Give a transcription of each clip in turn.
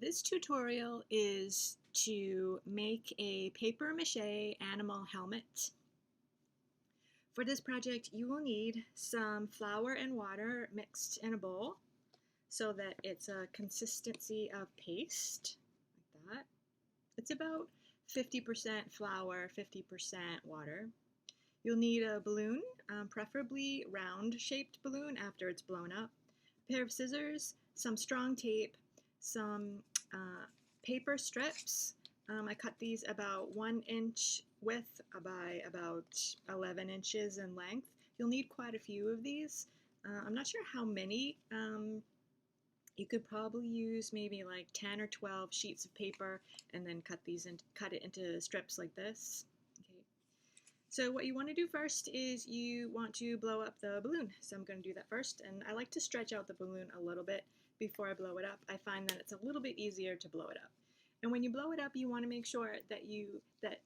This tutorial is to make a paper mache animal helmet. For this project, you will need some flour and water mixed in a bowl so that it's a consistency of paste, like that. It's about 50% flour, 50% water. You'll need a balloon, preferably round-shaped balloon after it's blown up, a pair of scissors, some strong tape, some paper strips. I cut these about 1 inch width by about 11 inches in length. You'll need quite a few of these. I'm not sure how many. You could probably use maybe like 10 or 12 sheets of paper and then cut it into strips like this. Okay. So what you want to do first is you want to blow up the balloon. So I'm going to do that first, and I like to stretch out the balloon a little bit before I blow it up. I find that it's a little bit easier to blow it up. And when you blow it up, you want to make sure that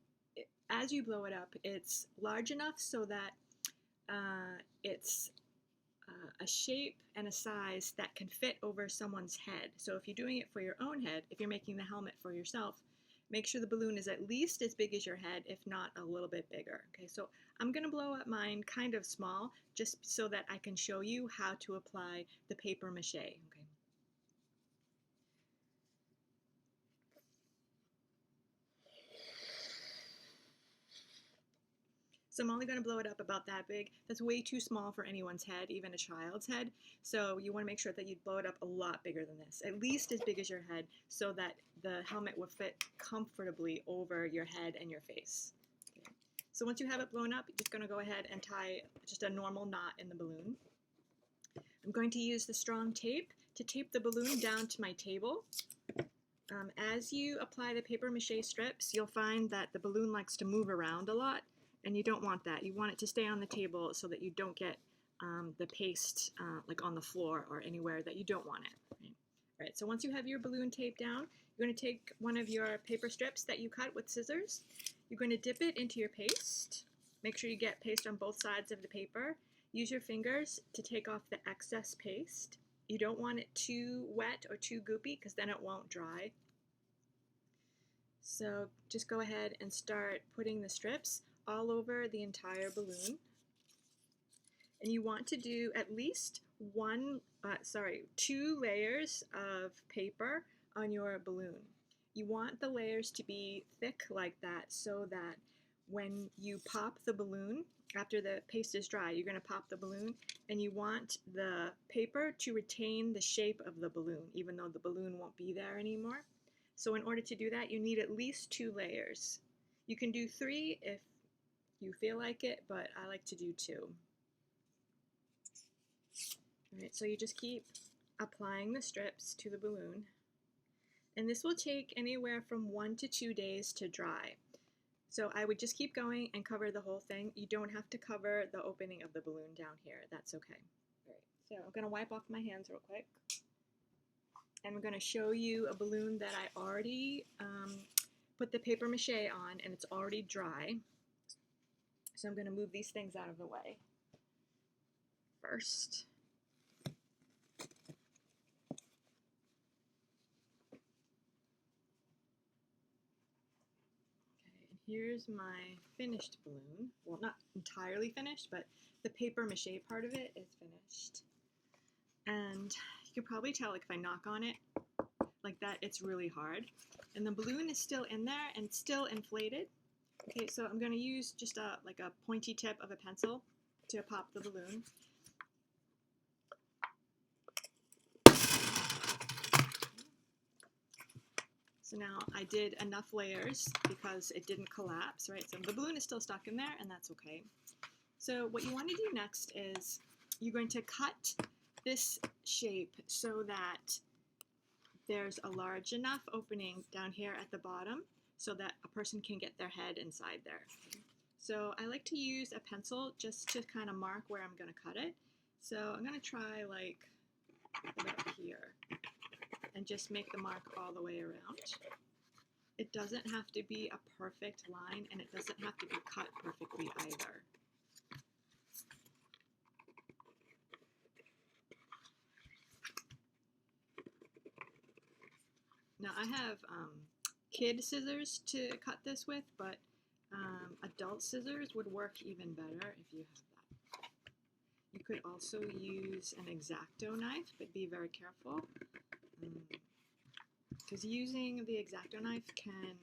as you blow it up, it's large enough so that it's a shape and a size that can fit over someone's head. So if you're doing it for your own head, if you're making the helmet for yourself, make sure the balloon is at least as big as your head, if not a little bit bigger. Okay, so I'm going to blow up mine kind of small, just so that I can show you how to apply the paper mache. Okay. So I'm only going to blow it up about that big. That's way too small for anyone's head, even a child's head. So you want to make sure that you blow it up a lot bigger than this, at least as big as your head, so that the helmet will fit comfortably over your head and your face. Okay. So once you have it blown up, you're just going to go ahead and tie just a normal knot in the balloon. I'm going to use the strong tape to tape the balloon down to my table. As you apply the paper mache strips, you'll find that the balloon likes to move around a lot. And you don't want that. You want it to stay on the table so that you don't get the paste like on the floor or anywhere that you don't want it. Right? All right, so once you have your balloon taped down, you're going to take one of your paper strips that you cut with scissors. You're going to dip it into your paste. Make sure you get paste on both sides of the paper. Use your fingers to take off the excess paste. You don't want it too wet or too goopy because then it won't dry. So just go ahead and start putting the strips all over the entire balloon. And you want to do at least two layers of paper on your balloon. You want the layers to be thick like that so that when you pop the balloon, after the paste is dry, you're going to pop the balloon, and you want the paper to retain the shape of the balloon, even though the balloon won't be there anymore. So in order to do that, you need at least 2 layers. You can do 3 if you feel like it, but I like to do 2. All right, so you just keep applying the strips to the balloon, and this will take anywhere from 1 to 2 days to dry. So I would just keep going and cover the whole thing. You don't have to cover the opening of the balloon down here. That's okay. All right, so I'm going to wipe off my hands real quick, and I'm going to show you a balloon that I already put the paper mache on, and it's already dry. So I'm going to move these things out of the way first. Okay, and here's my finished balloon. Well, not entirely finished, but the paper mache part of it is finished. And you can probably tell, like, if I knock on it like that, it's really hard. And the balloon is still in there and still inflated. Okay, so I'm going to use just like a pointy tip of a pencil to pop the balloon. So now I did enough layers because it didn't collapse, right? So the balloon is still stuck in there, and that's okay. So what you want to do next is you're going to cut this shape so that there's a large enough opening down here at the bottom so that a person can get their head inside there. So I like to use a pencil just to kind of mark where I'm going to cut it. So I'm going to try like about here and just make the mark all the way around. It doesn't have to be a perfect line, and it doesn't have to be cut perfectly either. Now I have kid scissors to cut this with, but adult scissors would work even better if you have that. You could also use an X-Acto knife, but be very careful, because using the X-Acto knife can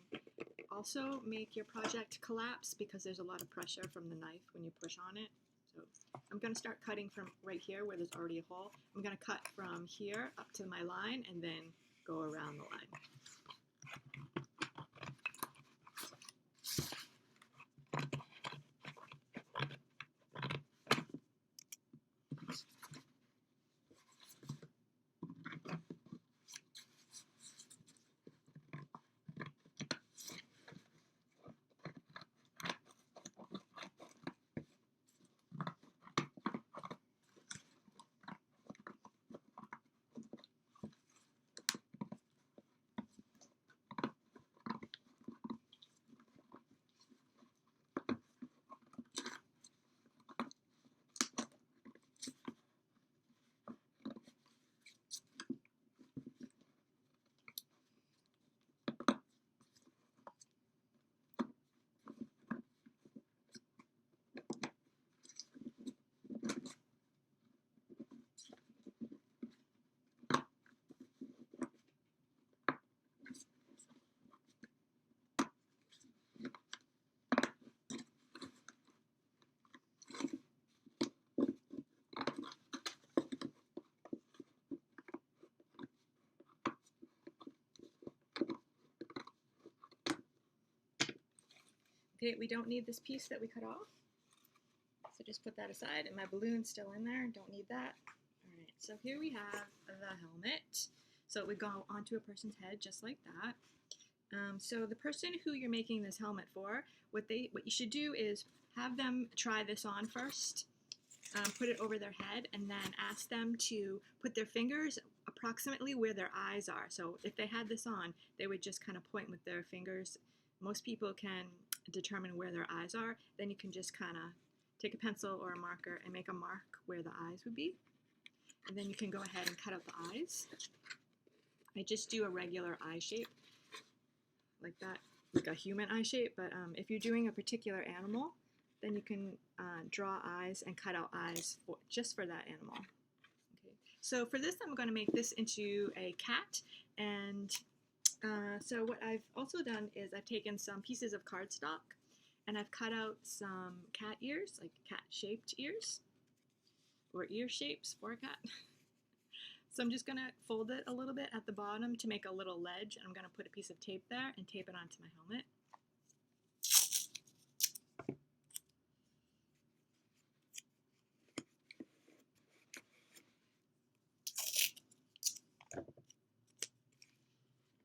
also make your project collapse because there's a lot of pressure from the knife when you push on it. So I'm going to start cutting from right here where there's already a hole. I'm going to cut from here up to my line and then go around the line. Okay, we don't need this piece that we cut off, so just put that aside, and my balloon's still in there, don't need that. All right, so here we have the helmet. So it would go onto a person's head just like that. So the person who you're making this helmet for, what you should do is have them try this on first, put it over their head, and then ask them to put their fingers approximately where their eyes are. So if they had this on, they would just kind of point with their fingers. Most people can determine where their eyes are. Then you can just kind of take a pencil or a marker and make a mark where the eyes would be. And then you can go ahead and cut out the eyes. I just do a regular eye shape like that, like a human eye shape. But if you're doing a particular animal, then you can draw eyes and cut out eyes just for that animal. Okay. So for this, I'm going to make this into a cat. And so what I've also done is I've taken some pieces of cardstock and I've cut out some cat ears, like cat-shaped ears, or ear shapes for a cat. So I'm just going to fold it a little bit at the bottom to make a little ledge, and I'm going to put a piece of tape there and tape it onto my helmet.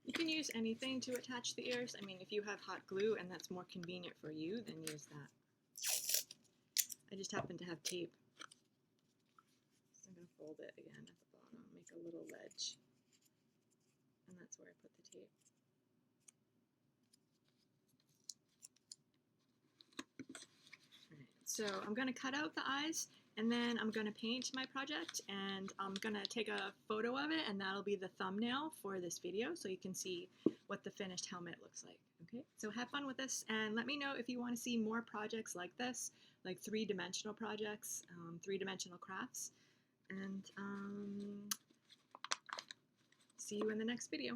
You can use anything to attach the ears. I mean, if you have hot glue and that's more convenient for you, then use that. I just happen to have tape. So I'm going to fold it again at the bottom, make a little ledge. And that's where I put the tape. All right, so I'm going to cut out the eyes, and then I'm going to paint my project, and I'm going to take a photo of it, and that'll be the thumbnail for this video so you can see what the finished helmet looks like. Okay, so have fun with this, and let me know if you want to see more projects like this, like three-dimensional projects, three-dimensional crafts, and see you in the next video.